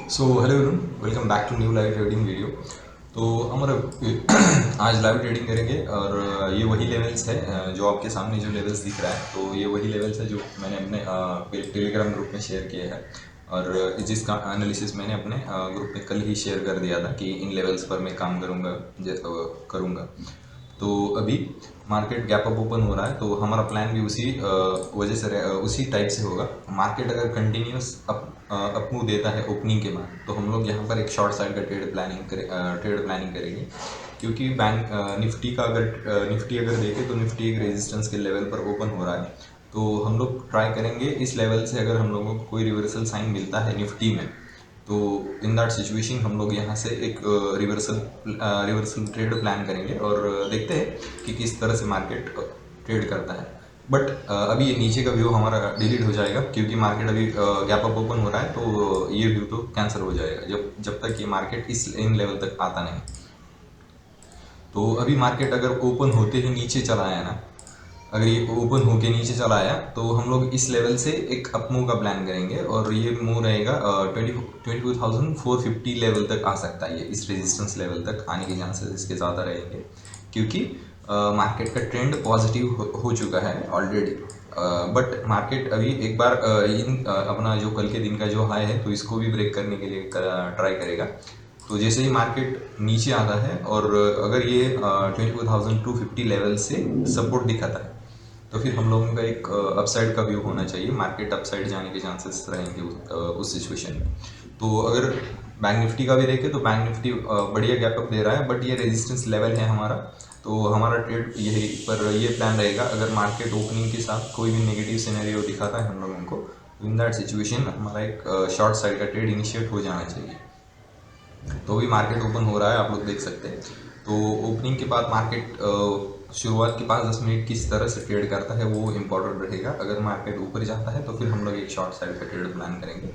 So hello everyone, welcome back to new live trading video. तो हमारा आज live trading करेंगे और ये वही लेवल्स है जो आपके सामने जो लेवल्स दिख रहा है। तो ये वही लेवल्स है जो मैंने अपने टेलीग्राम ग्रुप में शेयर किए हैं और जिसका एनालिसिस मैंने अपने ग्रुप में कल ही शेयर कर दिया था कि इन लेवल्स पर मैं काम करूँगा। तो अभी मार्केट गैप अप ओपन हो रहा है, तो हमारा प्लान भी उसी वजह से उसी टाइप से होगा। मार्केट अगर कंटिन्यूस अप मूव देता है ओपनिंग के बाद, तो हम लोग यहाँ पर एक शॉर्ट साइड का ट्रेड प्लानिंग करेंगे। क्योंकि बैंक निफ्टी अगर देखें तो निफ्टी एक रेजिस्टेंस के लेवल पर ओपन हो रहा है। तो हम लोग ट्राई करेंगे इस लेवल से अगर हम लोगों को कोई रिवर्सल साइन मिलता है निफ्टी में, तो इन दैट सिचुएशन हम लोग यहाँ से एक रिवर्सल ट्रेड प्लान करेंगे और देखते हैं कि किस तरह से मार्केट ट्रेड करता है। बट अभी ये नीचे का व्यू हमारा डिलीट हो जाएगा क्योंकि मार्केट अभी गैप अप ओपन हो रहा है, तो ये व्यू तो कैंसिल हो जाएगा जब तक ये मार्केट इन लेवल तक आता नहीं। तो अभी मार्केट अगर ओपन होते ही नीचे चला आया ना, अगर ये ओपन होके नीचे चला आया तो हम लोग इस लेवल से एक अप मूव का प्लान करेंगे और ये मूव रहेगा 22,450 लेवल तक आ सकता है। ये इस रेजिस्टेंस लेवल तक आने के चांसेस इसके ज़्यादा रहेंगे क्योंकि मार्केट का ट्रेंड पॉजिटिव हो चुका है ऑलरेडी। बट मार्केट अभी एक बार अपना जो कल के दिन का जो हाई है तो इसको भी ब्रेक करने के लिए ट्राई करेगा। तो जैसे ही मार्केट नीचे आता है और अगर ये 22,250 लेवल से सपोर्ट दिखाता है, तो फिर हम लोगों का एक अपसाइड का व्यू होना चाहिए। मार्केट अपसाइड जाने के चांसेस रहेंगे उस सिचुएशन में। तो अगर बैंक निफ्टी का भी देखें तो बैंक निफ्टी बढ़िया गैप अप दे रहा है, बट ये रेजिस्टेंस लेवल है हमारा। तो हमारा ट्रेड यही पर ये प्लान रहेगा, अगर मार्केट ओपनिंग के साथ कोई भी नेगेटिव सिनेरियो दिखाता है हम लोगों को, तो इन दैट सिचुएशन हमारा एक शॉर्ट साइड का ट्रेड इनिशिएट हो जाना चाहिए। तो भी मार्केट ओपन हो रहा है, आप लोग देख सकते हैं। तो ओपनिंग के बाद मार्केट शुरुआत के 5-10 मिनट किस तरह से ट्रेड करता है वो इम्पोर्टेंट रहेगा। अगर मार्केट ऊपर जाता है तो फिर हम लोग एक शॉर्ट साइड का ट्रेड प्लान करेंगे,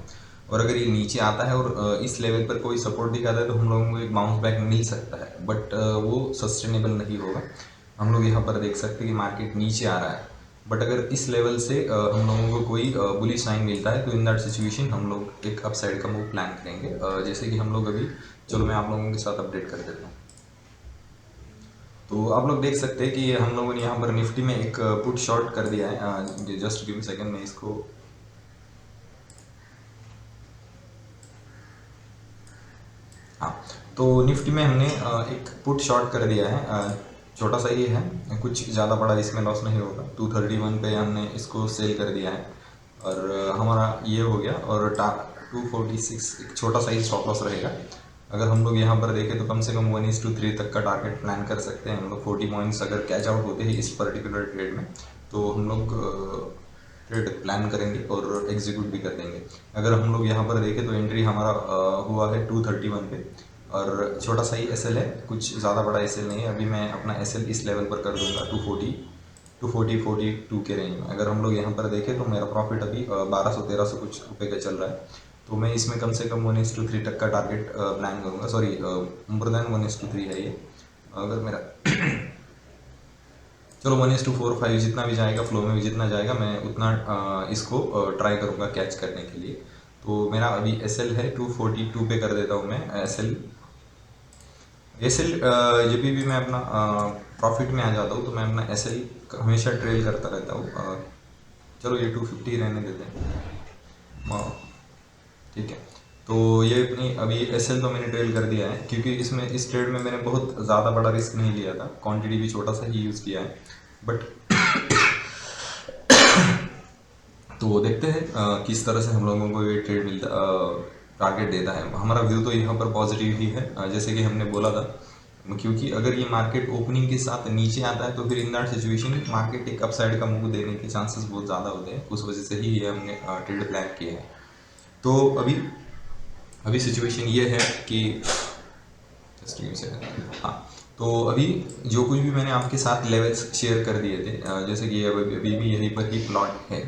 और अगर ये नीचे आता है और इस लेवल पर कोई सपोर्ट दिखाता है तो हम लोगों को एक बाउंस बैक मिल सकता है, बट वो सस्टेनेबल नहीं होगा। हम लोग यहाँ पर देख सकते हैं कि मार्केट नीचे आ रहा है, बट अगर इस लेवल से हम लोगों को कोई बुलिश साइन मिलता है तो इन दैट सिचुएशन हम लोग एक अपसाइड का मूव प्लान करेंगे। जैसे कि हम लोग अभी, चलो मैं आप लोगों के साथ अपडेट कर देता हूँ। तो आप लोग देख सकते हैं कि हम लोगों ने यहाँ पर निफ्टी में एक पुट शॉर्ट कर दिया है। जस्ट गिव मी सेकंड, में इसको हाँ, तो निफ्टी में हमने एक पुट शॉर्ट कर दिया है। छोटा सा ये है, कुछ ज़्यादा बड़ा इसमें लॉस नहीं होगा। 231 पे हमने इसको सेल कर दिया है और हमारा ये हो गया। और 246 एक छोटा सा ही स्टॉप लॉस रहेगा। अगर हम लोग यहाँ पर देखें तो कम से कम 1:3 तक का टारगेट प्लान कर सकते हैं हम लोग। 40 पॉइंट्स अगर कैच आउट होते हैं इस पर्टिकुलर ट्रेड में, तो हम लोग ट्रेड प्लान करेंगे और एग्जीक्यूट भी कर देंगे। अगर हम लोग यहाँ पर देखें तो एंट्री हमारा हुआ है 231 पे, और छोटा सा ही एसएल है, कुछ ज़्यादा बड़ा एसएल नहीं है। अभी मैं अपना एसएल इस लेवल पर कर दूंगा 242 के रेंज में। अगर हम लोग यहाँ पर देखें तो मेरा प्रॉफिट अभी 1200-1300 कुछ रुपए का चल रहा है। तो मैं इसमें कम से कम 1:3 तक का टारगेट प्लान करूँगा। सॉरी, मोर देन 1:3 है ये। अगर मेरा चलो 1:4-5 जितना भी जाएगा, फ्लो में भी जितना जाएगा मैं उतना इसको ट्राई करूँगा कैच करने के लिए। तो मेरा अभी एसएल है 242 पे कर देता हूँ मैं एसएल। जब भी मैं अपना प्रॉफिट में आ जाता हूँ तो मैं अपना एसएल हमेशा ट्रेल करता रहता हूँ। चलो ये 250 रहने देते हैं, ठीक है। तो ये अपनी अभी एसएल तो मैंने ट्रेल कर दिया है क्योंकि इसमें इस ट्रेड में मैंने बहुत ज़्यादा बड़ा रिस्क नहीं लिया था, क्वांटिटी भी छोटा सा ही यूज़ किया है। बट तो देखते हैं किस तरह से हम लोगों को ये ट्रेड टारगेट देता है। हमारा व्यू तो यहाँ पर पॉजिटिव ही है, जैसे कि हमने बोला था। क्योंकि अगर ये मार्केट ओपनिंग के साथ नीचे आता है तो फिर इन दैट सिचुएशन मार्केट एक अपसाइड का मूव देने के चांसेस बहुत ज़्यादा होते हैं। उस वजह से ही ये हमने ट्रेड प्लान किया है। तो अभी सिचुएशन ये है कि हाँ, तो अभी जो कुछ भी मैंने आपके साथ लेवल्स शेयर कर दिए थे, जैसे कि अभी भी यहीं पर ही प्लॉट है।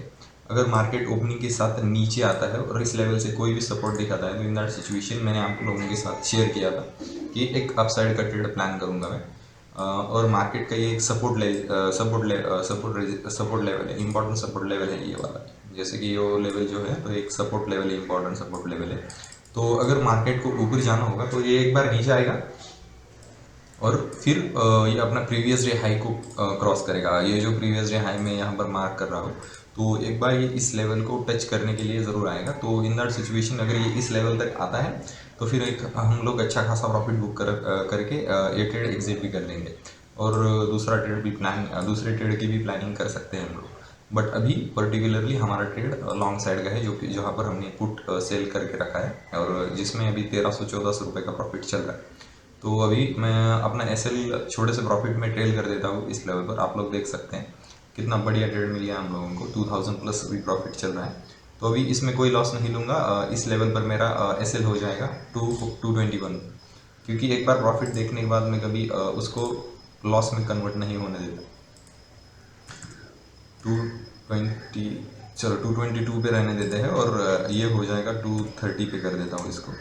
अगर मार्केट ओपनिंग के साथ नीचे आता है और इस लेवल से कोई भी सपोर्ट दिखाता है तो इन दैट सिचुएशन मैंने आप लोगों के साथ शेयर किया था कि एक अपसाइड का ट्रेड प्लान करूंगा मैं। और मार्केट का ये एक सपोर्ट लेवल है, इंपॉर्टेंट सपोर्ट लेवल है ये वाला। जैसे कि ये लेवल जो है तो एक सपोर्ट लेवल है, इंपॉर्टेंट सपोर्ट लेवल है। तो अगर मार्केट को ऊपर जाना होगा तो ये एक बार नीचे आएगा और फिर ये अपना प्रीवियस डे हाई को क्रॉस करेगा। ये जो प्रीवियस डे हाई मैं यहाँ पर मार्क कर रहा हूँ, तो एक बार ये इस लेवल को टच करने के लिए ज़रूर आएगा। तो इन दैट सिचुएशन अगर ये इस लेवल तक आता है तो फिर एक हम लोग अच्छा खासा प्रॉफिट बुक करके ये ट्रेड एग्जिट भी कर लेंगे और दूसरा ट्रेड भी दूसरे ट्रेड की भी प्लानिंग कर सकते हैं हम लोग। बट अभी पर्टिकुलरली हमारा ट्रेड लॉन्ग साइड का है, जो कि जहाँ पर हमने पुट सेल करके रखा है और जिसमें अभी 1314 रुपये का प्रॉफिट चल रहा है। तो अभी मैं अपना एसएल छोटे से प्रॉफिट में ट्रेल कर देता हूँ इस लेवल पर। आप लोग देख सकते हैं कितना बढ़िया ट्रेड मिल गया हम लोगों को, 2000 प्लस भी प्रॉफिट चल रहा है। तो अभी इसमें कोई लॉस नहीं लूँगा। इस लेवल पर मेरा एसएल हो जाएगा 221, क्योंकि एक बार प्रॉफिट देखने के बाद मैं कभी उसको लॉस में कन्वर्ट नहीं होने देता। 220, चलो 222 पे रहने देते हैं और ये हो जाएगा 230 पे कर देता हूँ इसको।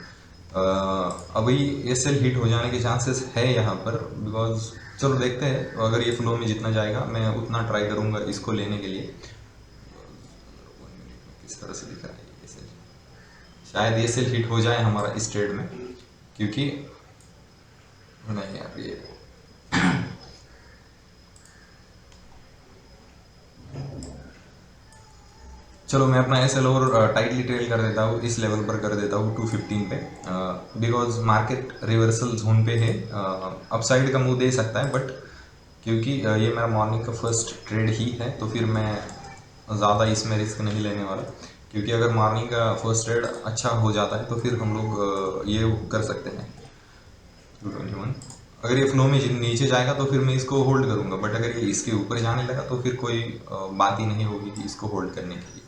अभी एसएल हिट हो जाने के चांसेस है यहाँ पर, बिकॉज चलो देखते हैं अगर ये फ्लो में जितना जाएगा मैं उतना ट्राई करूँगा इसको लेने के लिए। किस तरह से दिख रहा है एसएल, शायद एसएल हिट हो जाए हमारा इस ट्रेड में, क्योंकि नहीं यार ये चलो मैं अपना एसएल और टाइटली ट्रेल कर देता हूँ, इस लेवल पर कर देता हूँ 215 पे, बिकॉज मार्केट रिवर्सल जोन पे है। अपसाइड का मुंह दे सकता है, बट क्योंकि ये मेरा मॉर्निंग का फर्स्ट ट्रेड ही है तो फिर मैं ज़्यादा इसमें रिस्क नहीं लेने वाला। क्योंकि अगर मॉर्निंग का फर्स्ट ट्रेड अच्छा हो जाता है तो फिर हम लोग ये कर सकते हैं 221। अगर ये फ्लो में नीचे जाएगा तो फिर मैं इसको होल्ड करूँगा, बट अगर ये इसके ऊपर जाने लगा तो फिर कोई बात ही नहीं होगी कि इसको होल्ड करने के लिए।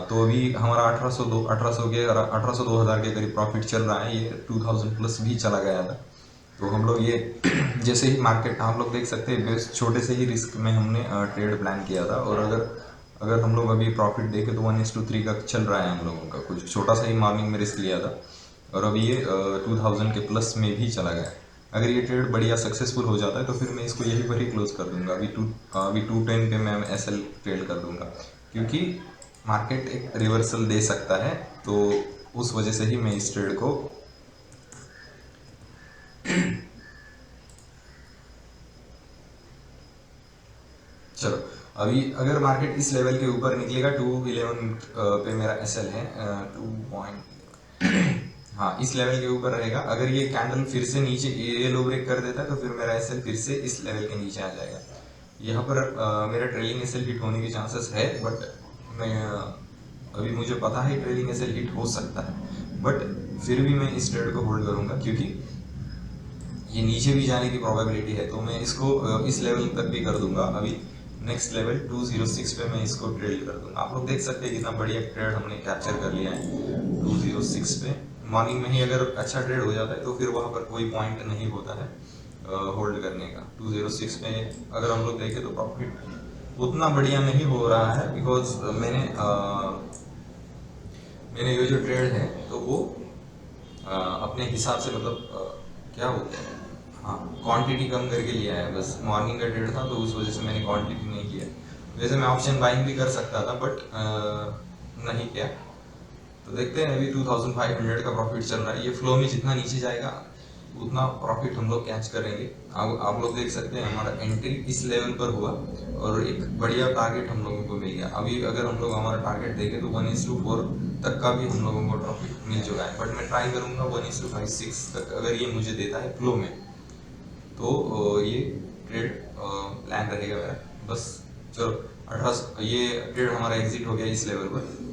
तो अभी हमारा 1800 के 2000 के करीब प्रॉफिट चल रहा है। ये 2000 प्लस भी चला गया था। तो हम लोग ये जैसे ही मार्केट, आप लोग देख सकते हैं बेस छोटे से ही रिस्क में हमने ट्रेड प्लान किया था। और अगर हम लोग अभी प्रॉफिट देखें तो 1:3 का चल रहा है हम लोगों का। कुछ छोटा सा ही मॉर्निंग में रिस्क लिया था और अभी ये 2000 के प्लस में भी चला गया। अगर ये ट्रेड बढ़िया सक्सेसफुल हो जाता है तो फिर मैं इसको यहीं पर ही क्लोज कर दूंगा। अभी 210 पे मैं एसएल ट्रेड कर दूंगा, क्योंकि मार्केट एक रिवर्सल दे सकता है। तो उस वजह से ही मैं इस ट्रेड को चलो अभी अगर मार्केट इस लेवल के ऊपर निकलेगा 211 पे मेरा एसएल है 2 हाँ इस लेवल के ऊपर रहेगा। अगर ये कैंडल फिर से नीचे ये लो ब्रेक कर देता है तो फिर मेरा एसएल फिर से इस लेवल के नीचे आ जाएगा। यहाँ पर मेरा ट्रेलिंग एसएल हिट होने के चांसेस है, बट मैं अभी मुझे पता है ट्रेलिंग एसएल हिट हो सकता है, बट फिर भी मैं इस ट्रेड को होल्ड करूँगा क्योंकि ये नीचे भी जाने की प्रोबेबिलिटी है। तो मैं इसको इस लेवल तक भी कर दूंगा। अभी नेक्स्ट लेवल 206 पे मैं इसको ट्रेड कर दूंगा। आप लोग देख सकते हैं कितना बढ़िया ट्रेड हमने कैप्चर कर लिया है 206 पे। मॉर्निंग में ही अगर अच्छा ट्रेड हो जाता है तो फिर वहाँ पर कोई पॉइंट नहीं होता है होल्ड करने का। 206 पे अगर हम लोग देखें तो प्रॉफिट उतना बढ़िया नहीं हो रहा है, बिकॉज मैंने ये जो ट्रेड है तो वो अपने हिसाब से मतलब क्या बोलते हैं, हाँ क्वांटिटी कम करके लिया है। बस मॉर्निंग का ट्रेड था तो उस वजह से मैंने क्वांटिटी नहीं किया। वैसे मैं ऑप्शन बाइंग भी कर सकता था, बट नहीं किया। तो देखते हैं अभी 2500 का प्रॉफिट चल रहा है। ये फ्लो में जितना नीचे जाएगा उतना प्रॉफिट हम लोग कैच करेंगे। आप लोग देख सकते हैं हमारा एंट्री इस लेवल पर हुआ और एक बढ़िया टारगेट हम लोगों को मिल गया। अभी अगर हम लोग हमारा टारगेट देखें तो 1:4 तक का भी हम लोगों को प्रॉफिट मिल चुका है, बट मैं ट्राई करूंगा 1:56 तक अगर ये मुझे देता है फ्लो में तो ये ट्रेड प्लान रहेगा मेरा। बस चलो 1800 ये ट्रेड हमारा एग्जिट हो गया इस लेवल पर।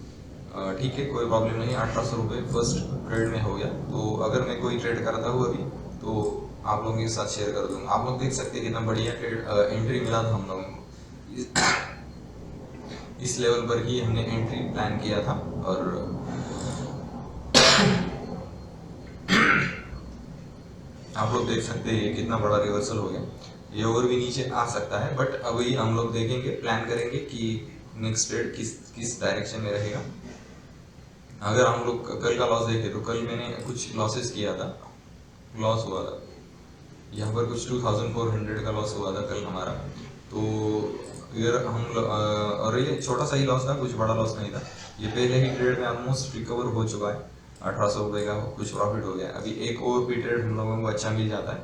ठीक है कोई प्रॉब्लम नहीं, 1800 रुपये फर्स्ट ट्रेड में हो गया। तो अगर मैं कोई ट्रेड करता हूँ अभी तो आप लोगों के साथ शेयर कर दूंगा। आप लोग देख सकते हैं कितना बढ़िया ट्रेड एंट्री मिला था हम लोगों को। इस लेवल पर ही हमने एंट्री प्लान किया था और आप लोग देख सकते हैं कितना बड़ा रिवर्सल हो गया। ये और भी नीचे आ सकता है, बट अभी हम लोग देखेंगे, प्लान करेंगे कि नेक्स्ट ट्रेड किस डायरेक्शन में रहेगा। अगर हम लोग कल का लॉस देखें तो कल मैंने कुछ लॉसेस किया था, लॉस हुआ था यहाँ पर कुछ 2400 का लॉस हुआ था कल हमारा। तो अगर हम और ये छोटा सा ही लॉस था, कुछ बड़ा लॉस नहीं था। ये पहले ही ट्रेड में ऑलमोस्ट रिकवर हो चुका है। 1800 रुपये का कुछ प्रॉफिट हो गया। अभी एक और भी ट्रेड हम लोगों को अच्छा मिल जाता है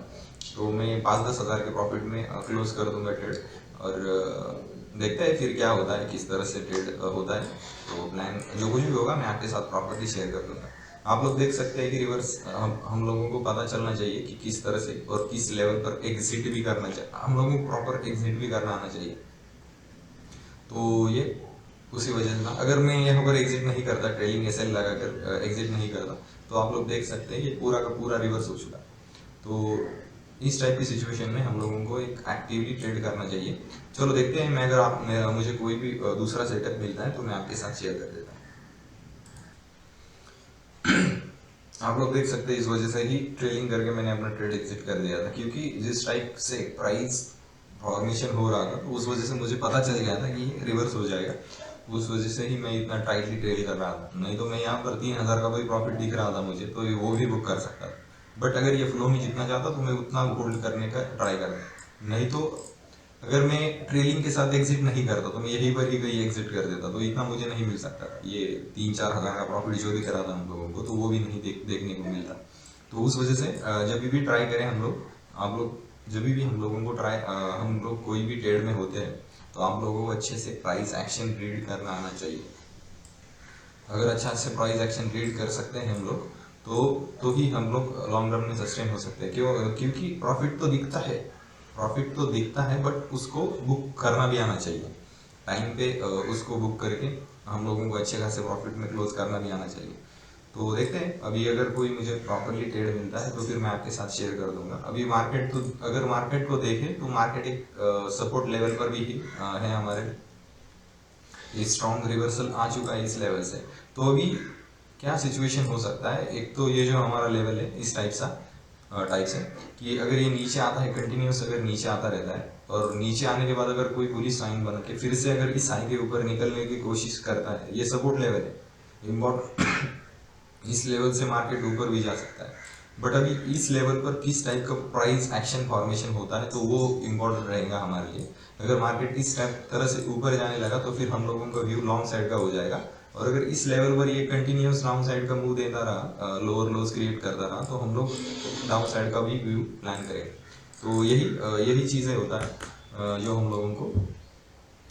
तो मैं 5-10 हज़ार के प्रॉफिट में क्लोज कर दूंगा ट्रेड, और देखते हैं फिर क्या होता है, किस तरह से ट्रेड होता है। तो प्लान जो कुछ भी होगा मैं आपके साथ प्रॉपर्ली शेयर कर दूंगा। आप लोग देख सकते हैं कि रिवर्स हम लोगों को पता चलना चाहिए कि किस तरह से और किस लेवल पर एग्जिट भी करना चाहिए, हम लोगों को प्रॉपर एग्जिट भी करना आना चाहिए। तो ये उसी वजह से था। अगर मैं यहाँ पर एग्जिट नहीं करता, ट्रेलिंग एसएल लगाकर एग्जिट नहीं करता, तो आप लोग देख सकते हैं ये पूरा का पूरा रिवर्स हो चुका। तो इस टाइप की सिचुएशन में हम लोगों को एक एक्टिवली ट्रेड करना चाहिए। चलो देखते हैं, मैं अगर मुझे कोई भी दूसरा सेटअप मिलता है तो मैं आपके साथ शेयर कर देता हूँ। आप लोग देख सकते हैं इस वजह से ही ट्रेलिंग करके मैंने अपना ट्रेड एग्जिट कर दिया था, क्योंकि जिस टाइप से प्राइस फॉर्मेशन हो रहा था तो उस वजह से मुझे पता चल गया था कि ये रिवर्स हो जाएगा। उस वजह से ही मैं इतना टाइटली ट्रेड कर रहा था, नहीं तो मैं यहाँ पर 3000 का कोई प्रॉफिट दिख रहा था मुझे तो वो भी बुक कर सकता था। बट अगर ये फ्लो में जितना चाहता तो मैं उतना होल्ड करने का ट्राई करता, नहीं तो अगर मैं ट्रेलिंग के साथ एग्जिट नहीं करता तो मैं यहीं पर ही कहीं एग्जिट कर देता, तो इतना मुझे नहीं मिल सकता। ये 3-4 हज़ार का प्रॉफिट जो भी करा था हम लोगों को तो वो भी नहीं देखने को मिलता। तो उस वजह से जब भी ट्राई करें हम लोग, आप लोग जब भी हम लोगों को हम लोग कोई भी ट्रेड में होते हैं तो आप लोगों को अच्छे से प्राइस एक्शन रीड करना आना चाहिए। अगर अच्छा से प्राइस एक्शन रीड कर सकते हैं हम लोग तो ही हम लोग लॉन्ग रन में सस्टेन हो सकते हैं। क्योंकि प्रॉफिट तो दिखता है बट उसको बुक करना भी आना चाहिए टाइम पे। उसको बुक करके हम लोगों को अच्छे खासे प्रॉफिट में क्लोज करना भी आना चाहिए। तो देखते हैं, अभी अगर कोई मुझे प्रॉपरली ट्रेड मिलता है तो फिर मैं आपके साथ शेयर कर दूंगा। अभी अगर मार्केट को देखें तो मार्केट एक सपोर्ट लेवल पर भी है हमारे, स्ट्रॉन्ग रिवर्सल आ चुका है इस लेवल से। तो अभी क्या सिचुएशन हो सकता है, एक तो ये जो हमारा लेवल है इस टाइप से कि अगर ये नीचे आता है कंटिन्यूस, अगर नीचे आता रहता है और नीचे आने के बाद अगर कोई बुलिश साइन बन के फिर से अगर इस साइन के ऊपर निकलने की कोशिश करता है, ये सपोर्ट लेवल है इम्पोर्टेंट। इस लेवल से मार्केट ऊपर भी जा सकता है, बट अभी इस लेवल पर किस टाइप का प्राइस एक्शन फॉर्मेशन होता है तो वो इम्पोर्टेंट रहेगा हमारे लिए। अगर मार्केट इस तरह से ऊपर जाने लगा तो फिर हम लोगों का व्यू लॉन्ग साइड का हो जाएगा, और अगर इस लेवल पर ये कंटिन्यूस डाउन साइड का मूव देता रहा, लोअर लोज क्रिएट करता रहा, तो हम लोग डाउन साइड का भी व्यू प्लान करेंगे। तो यही चीज़ें होता है जो हम लोगों को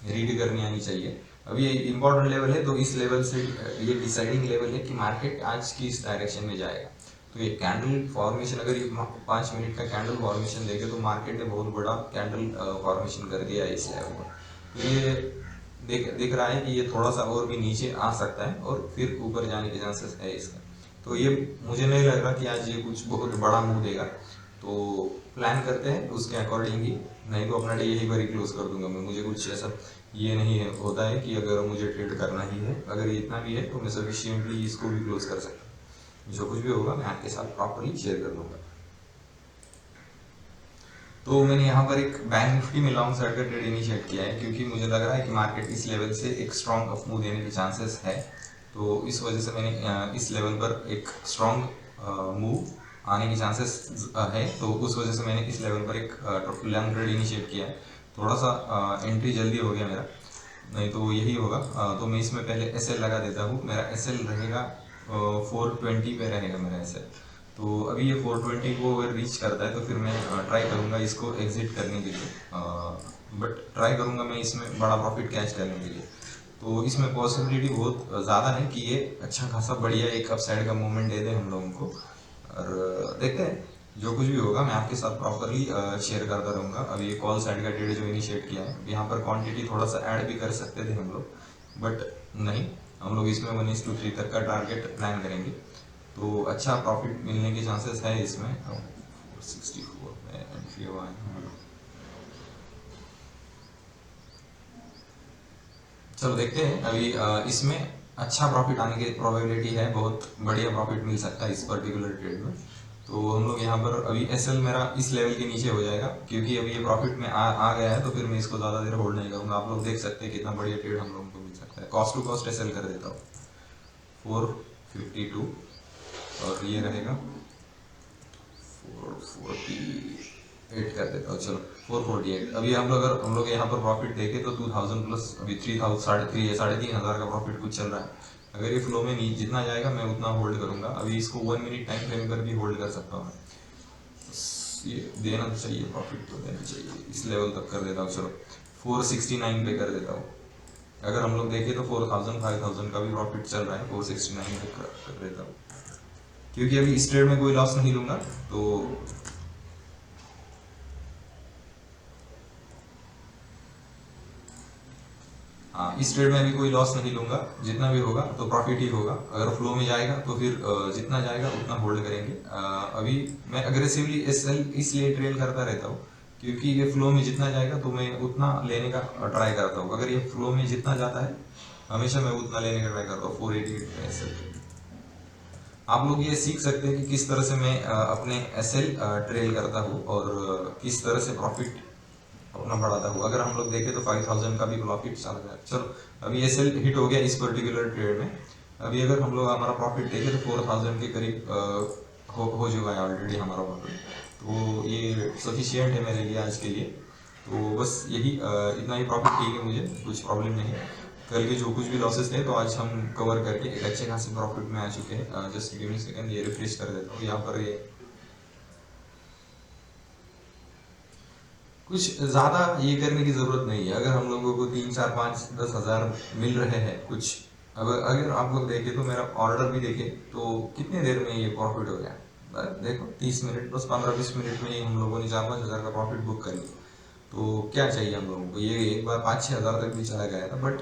रीड करनी आनी चाहिए। अभी ये इम्पोर्टेंट लेवल है तो इस लेवल से ये डिसाइडिंग लेवल है कि मार्केट आज की इस डायरेक्शन में जाएगा। तो ये कैंडल फॉर्मेशन, अगर ये 5 मिनट का कैंडल फॉर्मेशन देखे तो मार्केट ने बहुत बड़ा कैंडल फॉर्मेशन कर दिया है इस लेवल पर। तो ये दिख रहा है कि ये थोड़ा सा और भी नीचे आ सकता है और फिर ऊपर जाने के चांसेस है इसका। तो ये मुझे नहीं लग रहा कि आज ये कुछ बहुत बड़ा मूव देगा, तो प्लान करते हैं उसके अकॉर्डिंग ही, नहीं तो अपना डे यही पर ही क्लोज कर दूंगा मैं। मुझे कुछ ऐसा ये नहीं होता है कि अगर मुझे ट्रेड करना ही है, अगर इतना भी है तो मैं सफिशिएंटली इसको भी क्लोज कर सकता हूँ। जो कुछ भी होगा मैं आपके साथ प्रॉपरली शेयर कर दूंगा। तो मैंने यहाँ पर एक बैंक निफ्टी में लॉन्ग साइड का ट्रेड इनिशिएट किया है, क्योंकि मुझे लग रहा है कि मार्केट इस लेवल से एक स्ट्रॉन्ग अप मूव देने के चांसेस है। तो इस वजह से मैंने इस लेवल पर एक स्ट्रॉन्ग मूव आने के चांसेस है, तो उस वजह से मैंने इस लेवल पर एक लॉन्ग ट्रेड इनिशिएट किया है। थोड़ा सा एंट्री जल्दी हो गया मेरा, नहीं तो यही होगा। तो मैं इसमें पहले एसएल लगा देता हूँ। मेरा एसएल रहेगा 420 पे रहेगा मेरा एसएल। तो अभी ये 420 को अगर रीच करता है तो फिर मैं ट्राई करूँगा इसको एग्जिट करने के लिए, बट ट्राई करूँगा मैं इसमें बड़ा प्रॉफिट कैच करने के लिए। तो इसमें पॉसिबिलिटी बहुत ज़्यादा है कि ये अच्छा खासा बढ़िया एक अपसाइड का मूवमेंट दे दे हम लोगों को, और देखते हैं जो कुछ भी होगा मैं आपके साथ प्रॉपरली शेयर करता रहूँगा। अभी ये कॉल साइड का ट्रेड जो इनिशिएट किया है, यहाँ पर क्वांटिटी थोड़ा सा ऐड भी कर सकते थे हम लोग, बट नहीं, हम लोग इसमें 1:3 तक का टारगेट प्लान करेंगे, तो अच्छा प्रॉफिट मिलने के चांसेस है इसमें। 464 में एंट्री हुआ है। चलो देखते हैं, अभी इसमें अच्छा प्रॉफिट आने की प्रोबेबिलिटी है, बहुत बढ़िया प्रॉफिट मिल सकता है इस पर्टिकुलर ट्रेड में। तो हम लोग यहाँ पर अभी एसएल मेरा इस लेवल के नीचे हो जाएगा, क्योंकि अभी ये प्रॉफिट में आ गया है, तो फिर मैं इसको ज़्यादा देर होल्ड नहीं करूँगा। आप लोग देख सकते हैं कितना बढ़िया ट्रेड हम लोगों को मिल सकता है। कॉस्ट टू कॉस्ट एसएल कर देता हूँ 452, और ये रहेगा 448 कर देता हूँ। चलो 448। अभी हम लोग यहाँ पर प्रॉफिट देखे तो 2000 प्लस, अभी 3000 3,500 का प्रॉफिट कुछ चल रहा है। अगर ये फ्लो में नहीं जितना जाएगा मैं उतना होल्ड करूंगा। अभी इसको 1 मिनट टाइम फ्रेम पर भी होल्ड कर सकता हूँ। ये देना तो चाहिए, प्रॉफिट तो देना चाहिए। इस लेवल तक कर देता हूँ, चलो 469 पे कर देता हूँ। अगर हम लोग देखें तो 4000 5000 का भी प्रॉफिट चल रहा है, 469 पे कर देता हूँ, क्योंकि अभी इस ट्रेड में कोई लॉस नहीं लूंगा। तो हाँ, इस ट्रेड में भी कोई लॉस नहीं लूंगा, जितना भी होगा तो प्रॉफिट ही होगा। अगर फ्लो में जाएगा तो फिर जितना जाएगा उतना होल्ड करेंगे। अभी मैं अग्रेसिवली एसएल इसलिए ट्रेल करता रहता हूँ क्योंकि ये फ्लो में जितना जाएगा तो मैं उतना लेने का ट्राई करता हूँ। अगर ये फ्लो में जितना जाता है हमेशा मैं उतना लेने का ट्राई करता हूँ। 488 पे एसएल आप लोग ये सीख सकते हैं कि किस तरह से मैं अपने एसएल ट्रेल करता हूँ और किस तरह से प्रॉफिट अपना बढ़ाता हूँ। अगर हम लोग देखें तो 5000 का भी प्रॉफिट चल रहा है। चलो अभी ये सेल हिट हो गया इस पर्टिकुलर ट्रेड में। अभी अगर हम लोग हमारा प्रॉफिट देखें तो 4000 के करीब हो चुका है ऑलरेडी हमारा प्रॉफिट। तो ये सफिशियंट है मेरे लिए आज के लिए। तो बस यही इतना ही प्रॉफिट ठीक है, मुझे कुछ प्रॉब्लम नहीं। कल के जो कुछ भी लॉसेस थे तो आज हम कवर करके एक अच्छे खासे प्रॉफिट में आ चुके हैं। जस्ट गिव मी सेकंड, ये रिफ्रेश कर देता हूँ। यहाँ पर ये कुछ ज़्यादा ये करने की ज़रूरत नहीं है। अगर हम लोगों को 3 4 5 10 हज़ार मिल रहे हैं कुछ, अगर आप लोग देखें तो मेरा ऑर्डर भी देखें तो कितने देर में ये प्रॉफिट हो गया। देखो 30 मिनट, बस 15-20 मिनट में ही हम लोगों ने 4-5 हज़ार का प्रॉफिट बुक कर लिया। तो क्या चाहिए हम लोगों को, ये एक बार 5-6 हज़ार तक भी चला गया था, बट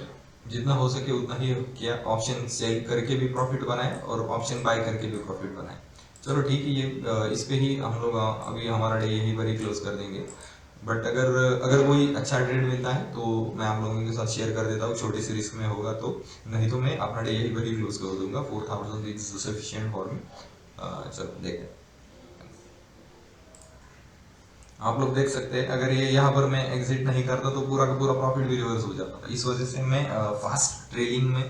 जितना हो सके उतना ही किया। ऑप्शन सेल करके भी प्रॉफिट बनाए और ऑप्शन बाय करके भी प्रॉफिट बनाए। चलो ठीक है, ये इस पे ही हम लोग अभी हमारा डे यही पर ही क्लोज कर देंगे। बट अगर अगर कोई अच्छा ट्रेड मिलता है तो मैं आप लोगों के साथ शेयर कर देता हूँ, छोटे से रिस्क में होगा तो। नहीं तो मैं अपना डे यही पर ही क्लोज कर दूंगा। 4000 इज सफिशिएंट फॉर मी। चलो देखते हैं। आप लोग देख सकते हैं अगर ये यहाँ पर मैं एग्जिट नहीं करता तो पूरा का पूरा प्रॉफिट भी रिवर्स हो जाता था। इस वजह से मैं फास्ट ट्रेलिंग में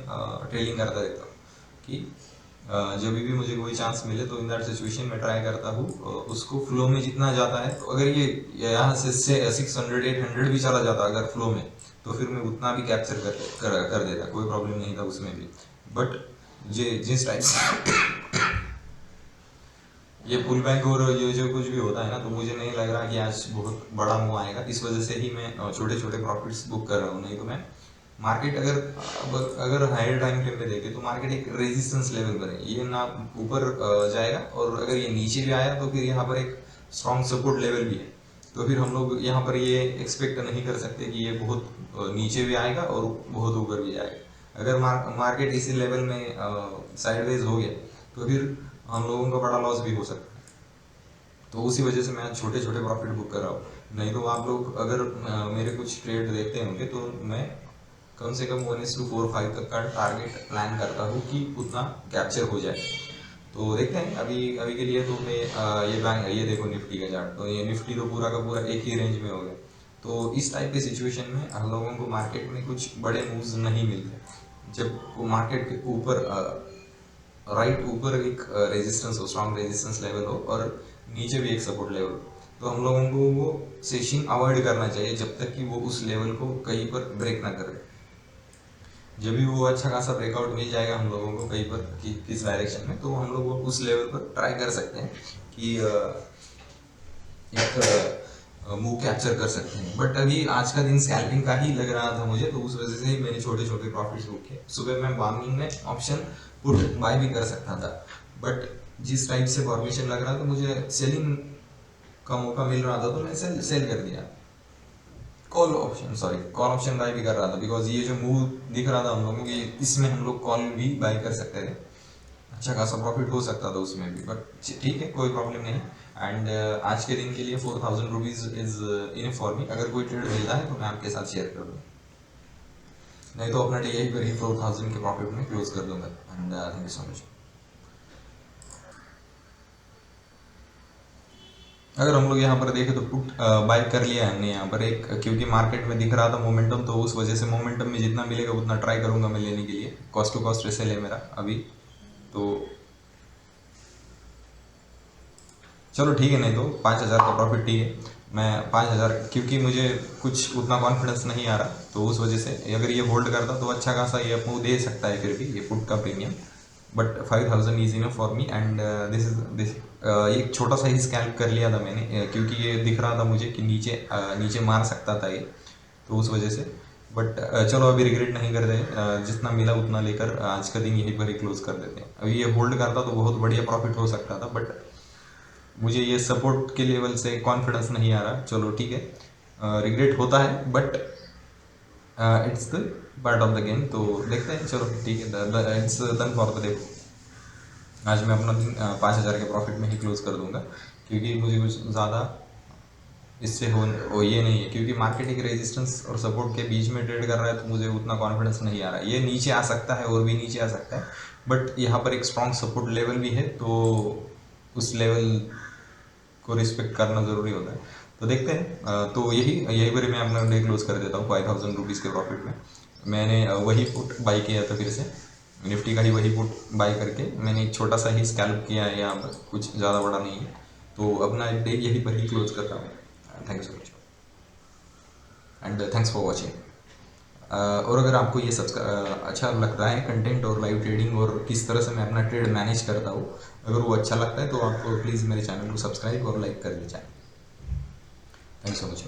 ट्रेलिंग करता रहता हूँ कि जब भी मुझे कोई चांस मिले तो इन दैट सिचुएशन में ट्राई करता हूँ उसको फ्लो में जितना जाता है। तो अगर ये यहाँ से 600-800 भी चला जाता अगर फ्लो में, तो फिर मैं उतना भी कैप्चर कर देता, कोई प्रॉब्लम नहीं था उसमें भी। बट जिस टाइप से ये पुल बैक और ये जो कुछ भी होता है ना, तो मुझे नहीं लग रहा कि आज बहुत बड़ा मूव आएगा। इस वजह से ही मैं छोटे छोटे प्रॉफिट्स बुक कर रहा हूँ। नहीं तो मैं मार्केट अगर हायर टाइम फ्रेम पे देखे तो मार्केट एक रेजिस्टेंस लेवल पर है, ये ना ऊपर जाएगा और अगर ये नीचे भी आया तो फिर यहाँ पर एक स्ट्रॉन्ग सपोर्ट लेवल भी है। तो फिर हम लोग यहाँ पर ये एक्सपेक्ट नहीं कर सकते कि ये बहुत नीचे भी आएगा और बहुत ऊपर भी जाएगा। अगर मार्केट इसी लेवल में साइडवेज हो गया तो फिर हम लोगों का बड़ा लॉस भी हो सकता है। तो उसी वजह से मैं छोटे छोटे प्रॉफिट बुक कर रहा हूँ। नहीं तो आप लोग अगर मेरे कुछ ट्रेड देखते होंगे तो मैं कम से कम 1:4-5 तक का टारगेट प्लान करता हूँ कि उतना कैप्चर हो जाए। तो देखते हैं। अभी अभी के लिए तो मैं ये देखो निफ्टी का चार्ट, तो ये निफ्टी तो पूरा का पूरा एक ही रेंज में हो गया। तो इस टाइप की सिचुएशन में हम लोगों को मार्केट में कुछ बड़े मूव्स नहीं मिलते। जब वो मार्केट के ऊपर राइट ऊपर एक रेजिस्टेंस हो, स्ट्रॉन्ग रेजिस्टेंस लेवल हो और नीचे भी एक सपोर्ट लेवल हो, तो हम लोगों को वो सेशन अवॉइड करना चाहिए जब तक कि वो उस लेवल को कहीं पर ब्रेक ना करे। जब भी वो अच्छा खासा ब्रेकआउट मिल जाएगा हम लोगों को कहीं पर कि किस डायरेक्शन में, तो हम लोग उस लेवल पर ट्राई कर सकते हैं कि एक मूव कैप्चर कर सकते हैं। बट अभी आज का दिन स्कैल्पिंग का ही लग रहा था मुझे, तो उस वजह से ही मैंने छोटे छोटे प्रॉफिट्स बुक किए। सुबह मैं मॉर्निंग में ऑप्शन पुट बाय भी कर सकता था, बट जिस टाइप से फॉर्मेशन लग रहा था मुझे सेलिंग का मौका मिल रहा था तो मैं सेल कर दिया। कॉल ऑप्शन बाय भी कर रहा था, बिकॉज ये जो मूव दिख रहा था हम लोगों की, इसमें हम लोग कॉल भी बाय कर सकते थे। अच्छा खासा प्रॉफिट हो सकता था उसमें भी, बट ठीक है, कोई प्रॉब्लम नहीं। एंड आज के दिन के लिए 4000 rupees is enough for me. अगर कोई ट्रेड मिलता है तो मैं आपके साथ शेयर कर दूँ, नहीं तो अपना डे यही पर ही 4000 के प्रॉफिट में क्लोज कर दूंगा। And thank you so much. अगर हम लोग यहाँ पर देखें तो पुट बाय कर लिया हमने यहाँ पर एक, क्योंकि मार्केट में दिख रहा था मोमेंटम, तो उस वजह से मोमेंटम में जितना मिलेगा उतना ट्राई करूंगा मैं लेने के लिए। कॉस्ट टू कॉस्ट रेसेल है मेरा अभी, तो चलो ठीक है। नहीं तो 5000 का प्रॉफिट ठीक है। मैं 5,000, क्योंकि मुझे कुछ उतना कॉन्फिडेंस नहीं आ रहा, तो उस वजह से अगर ये होल्ड करता तो अच्छा खासा ये अपने दे सकता है फिर भी ये पुट का premium. But 5,000 is enough for me and this एक छोटा सा ही स्कैल्प कर लिया था मैंने, क्योंकि ये दिख रहा था मुझे कि नीचे मार सकता था ये, तो उस वजह से। बट चलो अभी रिग्रेट नहीं करते, जितना मिला उतना लेकर आज का दिन यहीं पर ही क्लोज कर देते हैं। अभी ये होल्ड करता तो बहुत बढ़िया प्रॉफिट हो सकता था, बट मुझे ये सपोर्ट के लेवल से कॉन्फिडेंस नहीं आ रहा। चलो ठीक है, रिग्रेट होता है, but it's the part of the game, तो देखते हैं। चलो ठीक है, it's done for the day. आज मैं अपना दिन 5,000 के प्रॉफिट में ही क्लोज कर दूंगा, क्योंकि मुझे कुछ ज़्यादा इससे हो ये नहीं है, क्योंकि मार्केट एक रेजिस्टेंस और सपोर्ट के बीच में ट्रेड कर रहा है, तो मुझे उतना कॉन्फिडेंस नहीं आ रहा है। ये नीचे आ सकता है और भी नीचे आ सकता है, बट यहाँ पर एक स्ट्रॉन्ग सपोर्ट लेवल भी है, तो उस लेवल को रिस्पेक्ट करना ज़रूरी होता है। तो देखते हैं, तो यही पर मैं अपना डे क्लोज कर देता हूँ 5,000 रुपीज़ के प्रॉफिट में। मैंने वही पुट बाई किया था, फिर से निफ्टी का ही वही पुट बाई करके मैंने एक छोटा सा ही स्कैल्प किया है यहाँ पर, कुछ ज़्यादा बड़ा नहीं है। तो अपना डे यही पर ही क्लोज कर रहा हूँ। Thank you so much and thanks for watching. और अगर आपको ये अच्छा लगता है कंटेंट और लाइव ट्रेडिंग और किस तरह से मैं अपना ट्रेड मैनेज करता हूँ, अगर वो अच्छा लगता है तो आप प्लीज़ मेरे चैनल को सब्सक्राइब और लाइक कर दीजिए। Thank you so much.